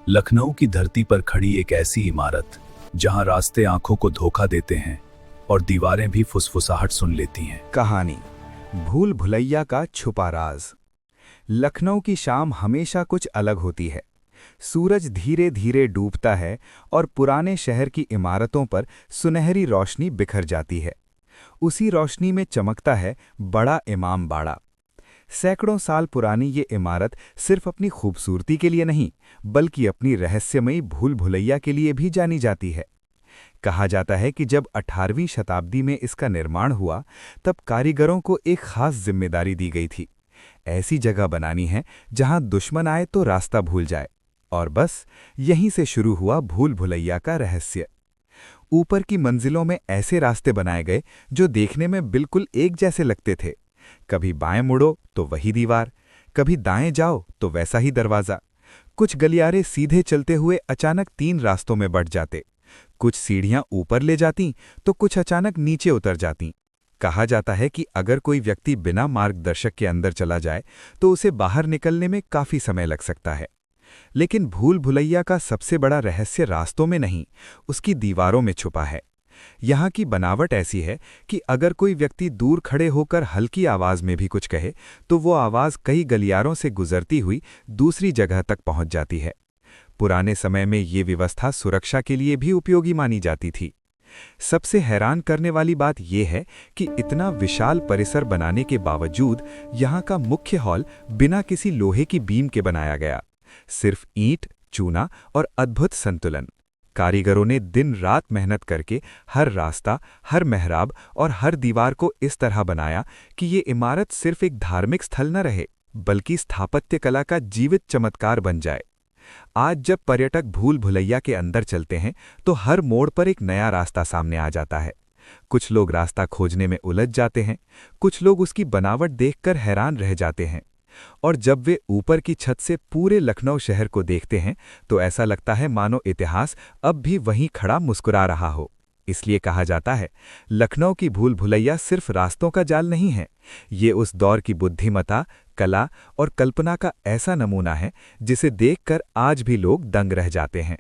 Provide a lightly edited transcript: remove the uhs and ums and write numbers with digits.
लखनऊ की धरती पर खड़ी एक ऐसी इमारत जहां रास्ते आंखों को धोखा देते हैं और दीवारें भी फुसफुसाहट सुन लेती हैं। कहानी भूल भुलैया का छुपा राज। लखनऊ की शाम हमेशा कुछ अलग होती है। सूरज धीरे धीरे डूबता है और पुराने शहर की इमारतों पर सुनहरी रोशनी बिखर जाती है। उसी रोशनी में चमकता है बड़ा इमाम बाड़ा। सैकड़ों साल पुरानी ये इमारत सिर्फ अपनी खूबसूरती के लिए नहीं, बल्कि अपनी रहस्यमयी भूल भुलैया के लिए भी जानी जाती है। कहा जाता है कि जब 18वीं शताब्दी में इसका निर्माण हुआ, तब कारीगरों को एक खास जिम्मेदारी दी गई थी। ऐसी जगह बनानी है जहां दुश्मन आए तो रास्ता भूल जाए। और बस यहीं से शुरू हुआ भूल भुलैया का रहस्य। ऊपर की मंजिलों में ऐसे रास्ते बनाए गए जो देखने में बिल्कुल एक जैसे लगते थे। कभी बाएं मुड़ो तो वही दीवार, कभी दाएं जाओ तो वैसा ही दरवाजा। कुछ गलियारे सीधे चलते हुए अचानक 3 रास्तों में बढ़ जाते। कुछ सीढ़ियां ऊपर ले जातीं तो कुछ अचानक नीचे उतर जातीं। कहा जाता है कि अगर कोई व्यक्ति बिना मार्गदर्शक के अंदर चला जाए तो उसे बाहर निकलने में काफी समय लग सकता है। लेकिन भूल भुलैया का सबसे बड़ा रहस्य रास्तों में नहीं, उसकी दीवारों में छुपा है। यहाँ की बनावट ऐसी है कि अगर कोई व्यक्ति दूर खड़े होकर हल्की आवाज में भी कुछ कहे तो वो आवाज कई गलियारों से गुजरती हुई दूसरी जगह तक पहुंच जाती है। पुराने समय में ये व्यवस्था सुरक्षा के लिए भी उपयोगी मानी जाती थी। सबसे हैरान करने वाली बात यह है कि इतना विशाल परिसर बनाने के बावजूद यहाँ का मुख्य हॉल बिना किसी लोहे की बीम के बनाया गया। सिर्फ ईंट, चूना और अद्भुत संतुलन। कारीगरों ने दिन रात मेहनत करके हर रास्ता, हर मेहराब और हर दीवार को इस तरह बनाया कि ये इमारत सिर्फ एक धार्मिक स्थल न रहे, बल्कि स्थापत्य कला का जीवित चमत्कार बन जाए। आज जब पर्यटक भूल भुलैया के अंदर चलते हैं तो हर मोड़ पर एक नया रास्ता सामने आ जाता है। कुछ लोग रास्ता खोजने में उलझ जाते हैं, कुछ लोग उसकी बनावट देखकर हैरान रह जाते हैं। और जब वे ऊपर की छत से पूरे लखनऊ शहर को देखते हैं तो ऐसा लगता है मानो इतिहास अब भी वहीं खड़ा मुस्कुरा रहा हो। इसलिए कहा जाता है, लखनऊ की भूल भुलैया सिर्फ रास्तों का जाल नहीं है, ये उस दौर की बुद्धिमत्ता, कला और कल्पना का ऐसा नमूना है जिसे देखकर आज भी लोग दंग रह जाते हैं।